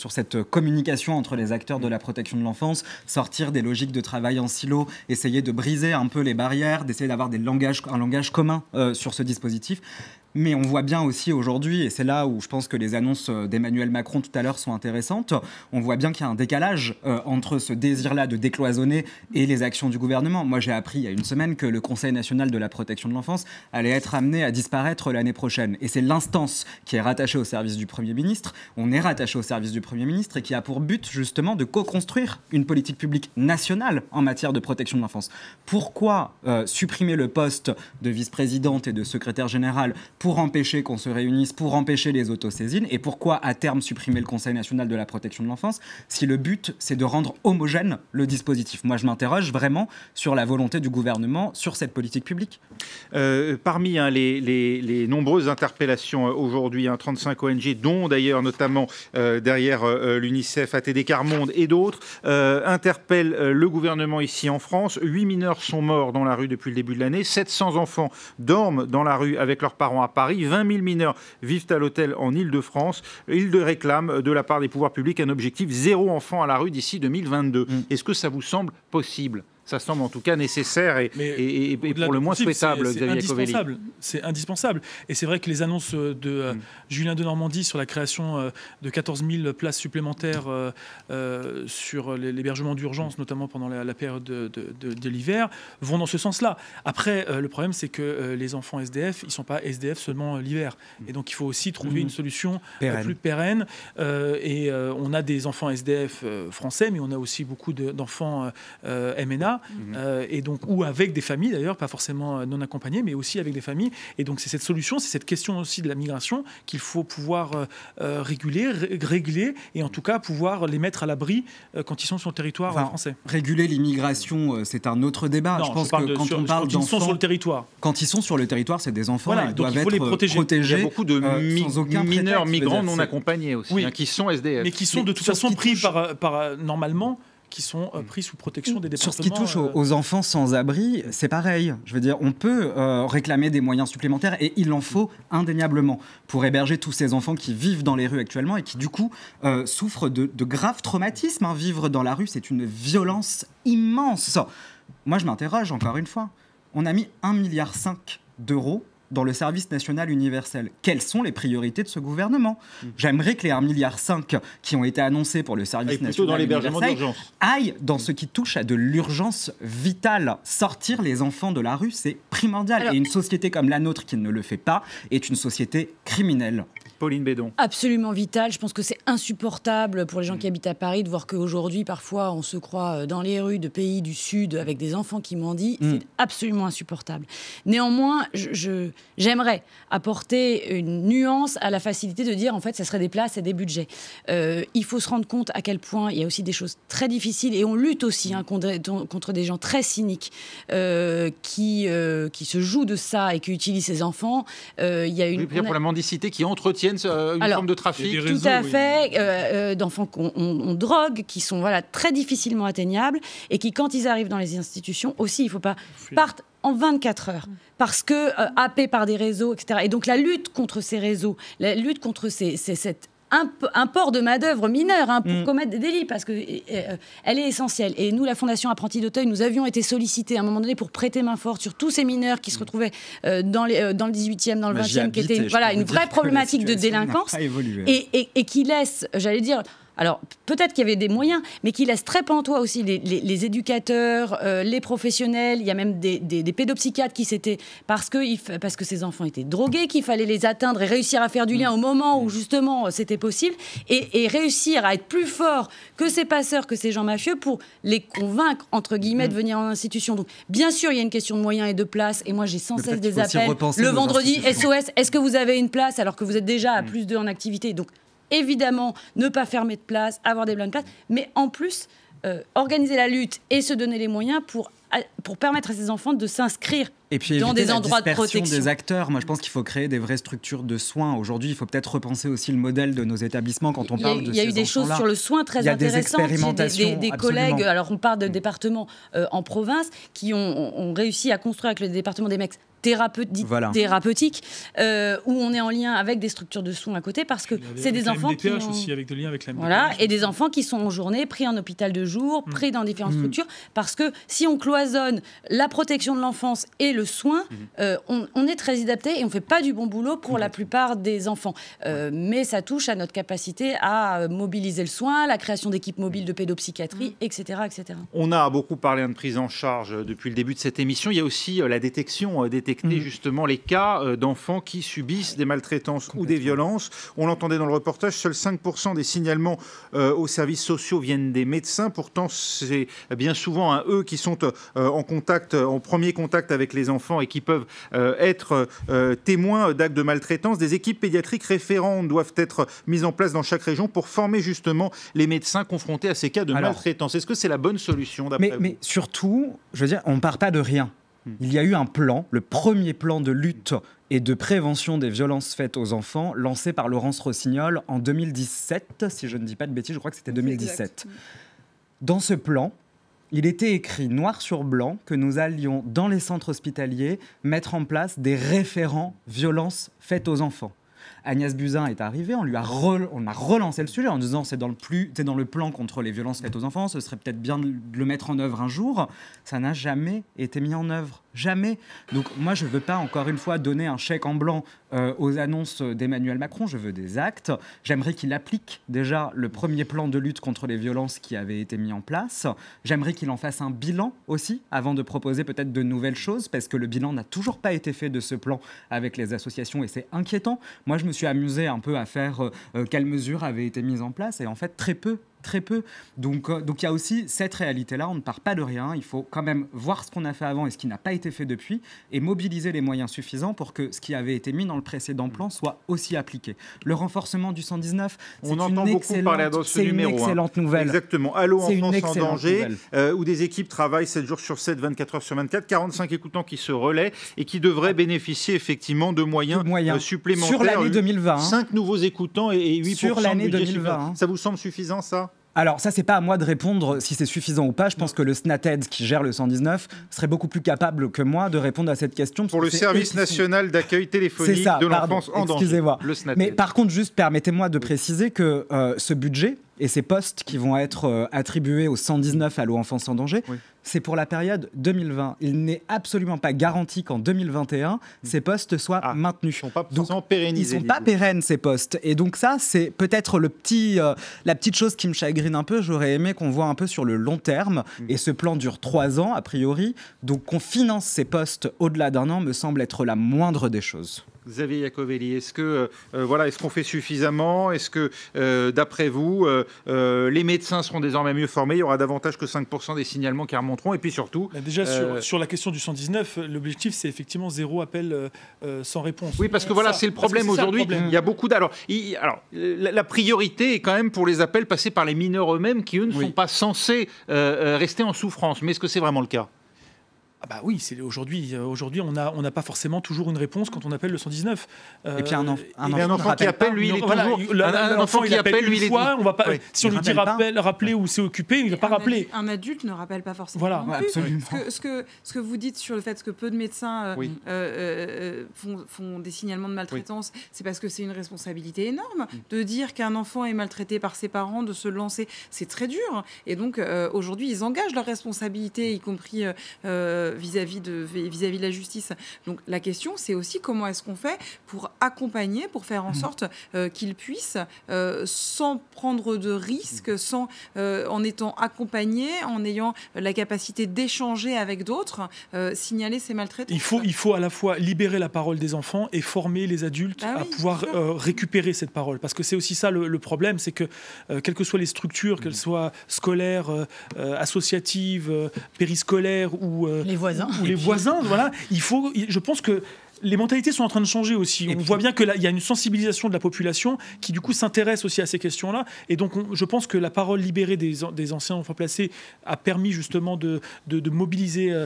cette communication entre les acteurs de la protection de l'enfance, sortir des logiques de travail en silo, essayer de briser un peu les barrières, d'essayer d'avoir un langage commun sur ce dispositif. Mais on voit bien aussi aujourd'hui, et c'est là où je pense que les annonces d'Emmanuel Macron tout à l'heure sont intéressantes, on voit bien qu'il y a un décalage entre ce désir-là de décloisonner et les actions du gouvernement. Moi, j'ai appris il y a une semaine que le Conseil national de la protection de l'enfance allait être amené à disparaître l'année prochaine. Et c'est l'instance qui est rattachée au service du Premier ministre, on est rattaché au service du Premier ministre, et qui a pour but justement de co-construire une politique publique nationale en matière de protection de l'enfance. Pourquoi supprimer le poste de vice-présidente et de secrétaire générale pour empêcher qu'on se réunisse, pour empêcher les autosaisines, et pourquoi à terme supprimer le Conseil national de la protection de l'enfance si le but c'est de rendre homogène le dispositif? Moi je m'interroge vraiment sur la volonté du gouvernement sur cette politique publique. Parmi les nombreuses interpellations aujourd'hui, 35 ONG, dont d'ailleurs notamment derrière l'UNICEF, ATD Quart Monde et d'autres, interpellent le gouvernement ici en France. 8 mineurs sont morts dans la rue depuis le début de l'année, 700 enfants dorment dans la rue avec leurs parents à Paris, 20 000 mineurs vivent à l'hôtel en Île-de-France. Ils réclament de la part des pouvoirs publics un objectif 0 enfant à la rue d'ici 2022. Est-ce que ça vous semble possible ? Ça semble en tout cas nécessaire et pour le moins souhaitable, Xavier Iacovelli. C'est indispensable. Et c'est vrai que les annonces de Julien Denormandie sur la création de 14 000 places supplémentaires sur l'hébergement d'urgence, notamment pendant la période de l'hiver, vont dans ce sens-là. Après, le problème, c'est que les enfants SDF, ils ne sont pas SDF seulement l'hiver. Et donc, il faut aussi trouver une solution plus pérenne. On a des enfants SDF français, mais on a aussi beaucoup d'enfants MNA. Et donc, ou avec des familles d'ailleurs, pas forcément non accompagnées, mais aussi avec des familles. Et donc c'est cette solution, c'est cette question aussi de la migration qu'il faut pouvoir régler et en tout cas pouvoir les mettre à l'abri quand ils sont sur le territoire français. Réguler l'immigration, c'est un autre débat. Non, je pense que quand ils sont sur le territoire. Quand ils sont sur le territoire, c'est des enfants, ils doivent être protégés. Il y a beaucoup de mineurs migrants non accompagnés aussi, qui sont SDF. Mais qui sont de toute façon pris normalement, qui sont pris sous protection des départements. Sur ce qui touche aux enfants sans abri, c'est pareil. Je veux dire, on peut réclamer des moyens supplémentaires et il en faut indéniablement pour héberger tous ces enfants qui vivent dans les rues actuellement et qui du coup souffrent de graves traumatismes. Vivre dans la rue, c'est une violence immense. Moi, je m'interroge encore une fois. On a mis 1,5 milliard d'euros dans le service national universel. Quelles sont les priorités de ce gouvernement ? J'aimerais que les 1,5 milliard qui ont été annoncés pour le service national universel aillent dans ce qui touche à de l'urgence vitale. Sortir les enfants de la rue, c'est primordial. Et une société comme la nôtre qui ne le fait pas est une société criminelle. Pauline Bédon. Absolument vital. Je pense que c'est insupportable pour les gens qui habitent à Paris de voir qu'aujourd'hui, parfois, on se croit dans les rues de pays du Sud avec des enfants qui mendient. C'est absolument insupportable. Néanmoins, j'aimerais apporter une nuance à la facilité de dire, en fait, ça serait des places et des budgets. Il faut se rendre compte à quel point il y a aussi des choses très difficiles et on lutte aussi contre des gens très cyniques qui se jouent de ça et qui utilisent ces enfants. Il y a pour la mendicité qui entretiennent une forme de trafic. Tout à fait, d'enfants qu'on drogue, qui sont très difficilement atteignables et qui, quand ils arrivent dans les institutions, aussi, il ne faut pas, partent en 24 heures, parce que happés par des réseaux, etc. Et donc la lutte contre ces réseaux, la lutte contre cette import de main-d'œuvre mineure pour commettre des délits, parce qu'elle est essentielle. Et nous, la Fondation Apprentis d'Auteuil, nous avions été sollicités à un moment donné pour prêter main forte sur tous ces mineurs qui se retrouvaient dans le 18e, dans le 20e, qui était une vraie problématique de délinquance et qui laisse, j'allais dire... Alors, peut-être qu'il y avait des moyens, mais qui laissent très pantois aussi les éducateurs, les professionnels. Il y a même des pédopsychiatres qui s'étaient... Parce que ces enfants étaient drogués, qu'il fallait les atteindre et réussir à faire du lien au moment où, justement, c'était possible. Et réussir à être plus fort que ces passeurs, que ces gens mafieux, pour les convaincre, entre guillemets, de venir en institution. Donc, bien sûr, il y a une question de moyens et de place. Et moi, j'ai sans cesse des appels. Le vendredi, SOS, est-ce que vous avez une place alors que vous êtes déjà à plus 2 en activité ? Donc, évidemment, ne pas fermer de place, avoir des pleines places, mais en plus, organiser la lutte et se donner les moyens pour permettre à ces enfants de s'inscrire dans des endroits de protection. Des acteurs. Moi, je pense qu'il faut créer des vraies structures de soins. Aujourd'hui, il faut peut-être repenser aussi le modèle de nos établissements quand on parle de ces enfants-là. Il y a eu des choses sur le soin très intéressantes. Il y a des collègues, alors on parle de départements en province, qui ont réussi à construire avec le département des Mex thérapeutique, où on est en lien avec des structures de soins à côté, parce que c'est des enfants qui aussi, avec des liens avec la MDPH, voilà, et des enfants qui sont en journée pris en hôpital de jour, pris dans différentes structures, parce que si on cloisonne la protection de l'enfance et le soin, on est très inadapté et on fait pas du bon boulot pour la plupart des enfants. Mais ça touche à notre capacité à mobiliser le soin, la création d'équipes mobiles de pédopsychiatrie, etc., etc. On a beaucoup parlé de prise en charge depuis le début de cette émission. Il y a aussi la détection, détecter justement les cas d'enfants qui subissent des maltraitances ou des violences. On l'entendait dans le reportage, seuls 5% des signalements aux services sociaux viennent des médecins. Pourtant, c'est bien souvent eux qui sont en premier contact avec les enfants et qui peuvent être témoins d'actes de maltraitance. Des équipes pédiatriques référentes doivent être mises en place dans chaque région pour former justement les médecins confrontés à ces cas de maltraitance. Est-ce que c'est la bonne solution d'après vous ? Mais surtout, je veux dire, on ne part pas de rien. Il y a eu un plan, le premier plan de lutte et de prévention des violences faites aux enfants, lancé par Laurence Rossignol en 2017, si je ne dis pas de bêtises, je crois que c'était 2017. Dans ce plan, il était écrit noir sur blanc que nous allions, dans les centres hospitaliers, mettre en place des référents violences faites aux enfants. Agnès Buzyn est arrivée, on a relancé le sujet en disant c'est dans le plan contre les violences faites aux enfants, ce serait peut-être bien de le mettre en œuvre un jour. Ça n'a jamais été mis en œuvre. Jamais. Donc moi, je ne veux pas, encore une fois, donner un chèque en blanc aux annonces d'Emmanuel Macron. Je veux des actes. J'aimerais qu'il applique déjà le premier plan de lutte contre les violences qui avait été mis en place. J'aimerais qu'il en fasse un bilan aussi, avant de proposer peut-être de nouvelles choses, parce que le bilan n'a toujours pas été fait de ce plan avec les associations, et c'est inquiétant. Moi, je me suis amusé un peu à faire quelles mesures avaient été mises en place, et en fait, très peu. Donc il y a aussi cette réalité-là, on ne part pas de rien, il faut quand même voir ce qu'on a fait avant et ce qui n'a pas été fait depuis, et mobiliser les moyens suffisants pour que ce qui avait été mis dans le précédent plan soit aussi appliqué. Le renforcement du 119, on entend beaucoup parler de ce numéro. C'est une excellente nouvelle. Exactement. Allô Enfance en danger, où des équipes travaillent 7 jours sur 7, 24 heures sur 24, 45 écoutants qui se relaient et qui devraient bénéficier effectivement de moyens supplémentaires. Sur l'année 2020. 5 nouveaux écoutants et 8% sur l'année de budget 2020. Ça vous semble suffisant, ça ? Alors ça, c'est pas à moi de répondre si c'est suffisant ou pas. Je pense que le SNATED qui gère le 119 serait beaucoup plus capable que moi de répondre à cette question. Pour le service national d'accueil téléphonique de l'enfance en danger. Excusez-moi. Le SNATED. Mais par contre, juste permettez-moi de préciser que ce budget et ces postes qui vont être attribués au 119 Allo Enfance en danger, c'est pour la période 2020. Il n'est absolument pas garanti qu'en 2021, ces postes soient maintenus. Ils ne sont pas forcément pérennisés. Ils ne sont pas pérennes, ces postes. Et donc ça, c'est peut-être la petite chose qui me chagrine un peu. J'aurais aimé qu'on voit un peu sur le long terme. Et ce plan dure 3 ans, a priori. Donc qu'on finance ces postes au-delà d'1 an me semble être la moindre des choses. Xavier Iacovelli, est-ce qu'on fait suffisamment ? Est-ce que, d'après vous, les médecins seront désormais mieux formés ? Il y aura davantage que 5% des signalements qui remonteront. Et puis surtout... Déjà, sur la question du 119, l'objectif, c'est effectivement 0 appel sans réponse. Oui, parce que voilà, c'est le problème aujourd'hui. Il y a beaucoup la priorité est quand même pour les appels passés par les mineurs eux-mêmes qui, eux, ne sont pas censés rester en souffrance. Mais est-ce que c'est vraiment le cas ? Ah bah oui, aujourd'hui, on n'a pas forcément toujours une réponse quand on appelle le 119. Et puis un enfant qui appelle, lui, il est toujours... Un enfant qui appelle, lui, il est... On va pas, si on lui dit rappeler ou c'est occupé, il ne va pas rappeler. Un adulte ne rappelle pas forcément. Voilà, non plus. Absolument. Ce que vous dites sur le fait que peu de médecins font des signalements de maltraitance, c'est parce que c'est une responsabilité énorme de dire qu'un enfant est maltraité par ses parents, de se lancer. C'est très dur. Et donc, aujourd'hui, ils engagent leur responsabilité, y compris... vis-à-vis de la justice. Donc la question, c'est aussi comment est-ce qu'on fait pour accompagner, pour faire en sorte qu'ils puissent, sans prendre de risques, en étant accompagnés, en ayant la capacité d'échanger avec d'autres, signaler ces maltraitances. Il faut à la fois libérer la parole des enfants et former les adultes à pouvoir récupérer cette parole. Parce que c'est aussi ça le problème, c'est que quelles que soient les structures, qu'elles soient scolaires, associatives, périscolaires ou les voisins, voilà, je pense que les mentalités sont en train de changer aussi. On voit bien qu'il y a une sensibilisation de la population qui, du coup, s'intéresse aussi à ces questions-là. Et donc, je pense que la parole libérée des anciens enfants placés a permis justement de mobiliser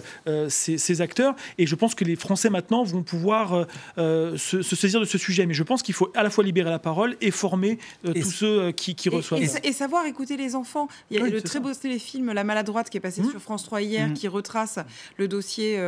ces acteurs. Et je pense que les Français, maintenant, vont pouvoir se saisir de ce sujet. Mais je pense qu'il faut à la fois libérer la parole et former tous ceux qui reçoivent. Et savoir écouter les enfants. Il y a le très beau téléfilm La Maladroite qui est passé sur France 3 hier, qui retrace le dossier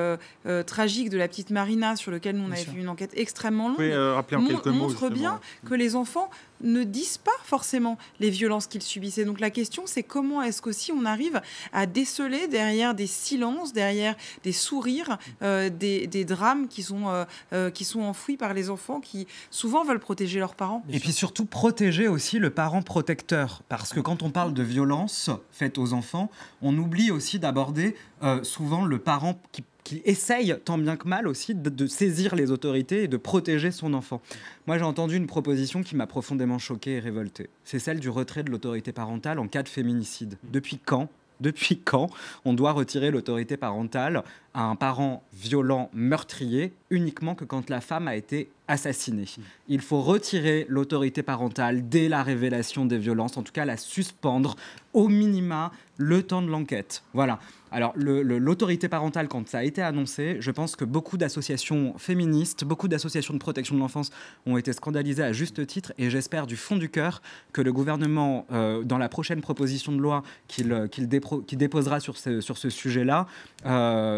tragique de la petite Marina, sur lequel nous on avait fait une enquête extrêmement longue. Rappeler en quelques mots, montre bien que les enfants ne disent pas forcément les violences qu'ils subissent. Et donc la question, c'est comment est-ce qu'aussi on arrive à déceler derrière des silences, derrière des sourires, des drames qui sont enfouis par les enfants qui souvent veulent protéger leurs parents. Et puis surtout protéger aussi le parent protecteur. Parce que quand on parle de violence faite aux enfants, on oublie aussi d'aborder souvent le parent qui essaye tant bien que mal aussi de saisir les autorités et de protéger son enfant. Moi, j'ai entendu une proposition qui m'a profondément choqué et révolté. C'est celle du retrait de l'autorité parentale en cas de féminicide. Depuis quand on doit retirer l'autorité parentale à un parent violent, meurtrier, uniquement que quand la femme a été assassinée? Il faut retirer l'autorité parentale dès la révélation des violences, en tout cas la suspendre au minima le temps de l'enquête. Voilà. Alors, l'autorité parentale, quand ça a été annoncé, je pense que beaucoup d'associations féministes, beaucoup d'associations de protection de l'enfance ont été scandalisées à juste titre, et j'espère du fond du cœur que le gouvernement, dans la prochaine proposition de loi qu'il déposera sur ce sujet-là,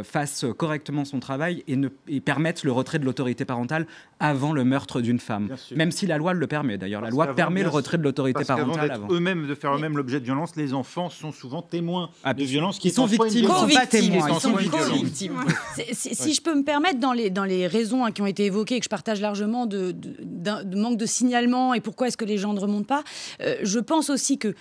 fasse correctement son travail et permette le retrait de l'autorité parentale avant le meurtre d'une femme. Même si la loi le permet, d'ailleurs. La loi permet le retrait de l'autorité parentale avant. De faire eux-mêmes l'objet de violences, les enfants sont souvent témoins de violences qui sont victimes. Ils ne sont pas témoins. Ils sont victimes. Si je peux me permettre, dans les raisons qui ont été évoquées et que je partage largement de manque de signalement et pourquoi est-ce que les gens ne remontent pas, je pense aussi que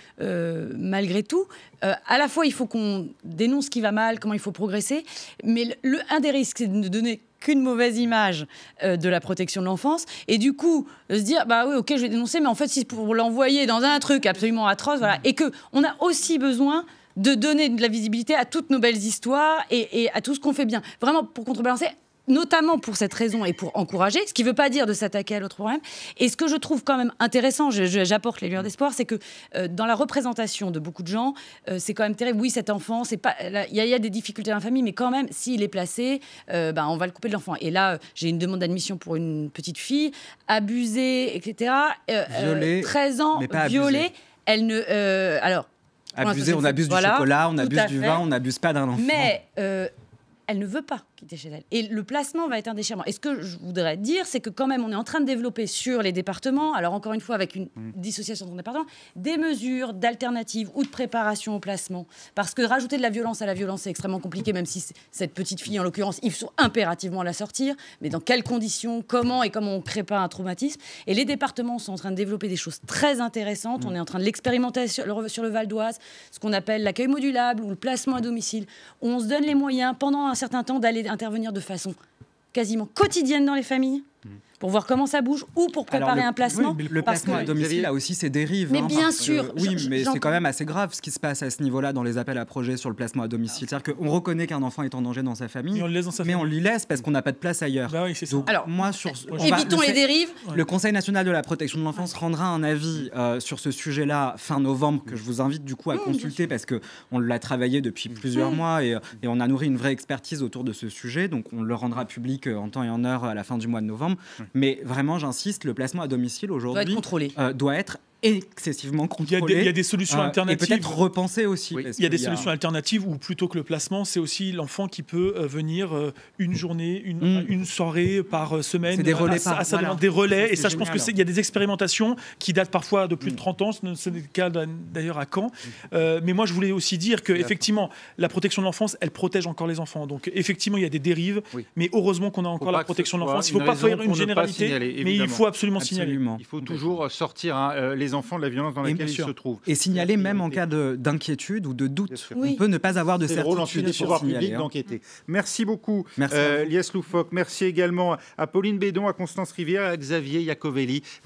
malgré tout, à la fois il faut qu'on dénonce ce qui va mal, comment il faut progresser, mais un des risques, c'est de ne donner qu'une mauvaise image de la protection de l'enfance, et du coup se dire bah oui, ok, je vais dénoncer, mais en fait c'est pour l'envoyer dans un truc absolument atroce, voilà, et que on a aussi besoin de donner de la visibilité à toutes nos belles histoires et à tout ce qu'on fait bien, vraiment pour contrebalancer, notamment pour cette raison et pour encourager, ce qui ne veut pas dire de s'attaquer à l'autre problème. Et ce que je trouve quand même intéressant, j'apporte les lueurs d'espoir, c'est que dans la représentation de beaucoup de gens, c'est quand même terrible. Oui, cet enfant, il y a des difficultés dans la famille, mais quand même, s'il est placé, on va le couper de l'enfant. Et là, j'ai une demande d'admission pour une petite fille, abusée, etc. Violée, 13 ans, mais pas violée. abusée. Elle ne... Abusée, on abuse du chocolat, on abuse du vin, on n'abuse pas d'un enfant. Mais elle ne veut pas quitter chez elle. Et le placement va être un déchirement. Et ce que je voudrais dire, c'est que quand même, on est en train de développer sur les départements, alors encore une fois, avec une dissociation de département, des mesures d'alternatives ou de préparation au placement. Parce que rajouter de la violence à la violence, c'est extrêmement compliqué, même si cette petite fille, en l'occurrence, il faut impérativement la sortir. Mais dans quelles conditions, comment et comment on ne crée pas un traumatisme. Et les départements sont en train de développer des choses très intéressantes. On est en train de l'expérimenter sur le Val d'Oise, ce qu'on appelle l'accueil modulable ou le placement à domicile, où on se donne les moyens, pendant un certain temps, d'aller intervenir de façon quasiment quotidienne dans les familles pour voir comment ça bouge ou pour préparer un placement. Oui, le placement à domicile a aussi ses dérives. Mais bien sûr. Oui, mais c'est quand même assez grave ce qui se passe à ce niveau-là dans les appels à projets sur le placement à domicile. C'est-à-dire qu'on reconnaît qu'un enfant est en danger dans sa famille, mais on l'y laisse parce qu'on n'a pas de place ailleurs. Bah oui, c'est ça. Donc, alors, moi, évitons les dérives. Le Conseil national de la protection de l'enfance rendra un avis sur ce sujet-là fin novembre que je vous invite du coup à consulter parce qu'on l'a travaillé depuis plusieurs mois et on a nourri une vraie expertise autour de ce sujet. Donc on le rendra public en temps et en heure à la fin du mois de novembre. Mais vraiment, j'insiste, le placement à domicile aujourd'hui doit être excessivement contrôlé. Il y a des solutions alternatives. Et peut-être repensé aussi. Oui. Il y a des solutions alternatives où plutôt que le placement, c'est aussi l'enfant qui peut venir une journée, une soirée par semaine. C'est des relais des relais. Et ça, je pense qu'il y a des expérimentations qui datent parfois de plus de 30 ans. C'est le cas d'ailleurs à Caen. Mais moi, je voulais aussi dire que effectivement, la protection de l'enfance, elle protège encore les enfants. Donc effectivement, il y a des dérives. Mais heureusement qu'on a encore la protection de l'enfance. Il ne faut pas faire une généralité, mais il faut absolument signaler. Il faut toujours sortir les enfants de la violence dans laquelle ils se trouvent. Et signaler même en cas d'inquiétude ou de doute. On peut ne pas avoir de certitude. C'est le rôle ensuite des pouvoirs publics d'enquêter. Merci beaucoup, Lies Loufoque. Merci également à Pauline Bédon, à Constance Rivière et à Xavier Iacovelli.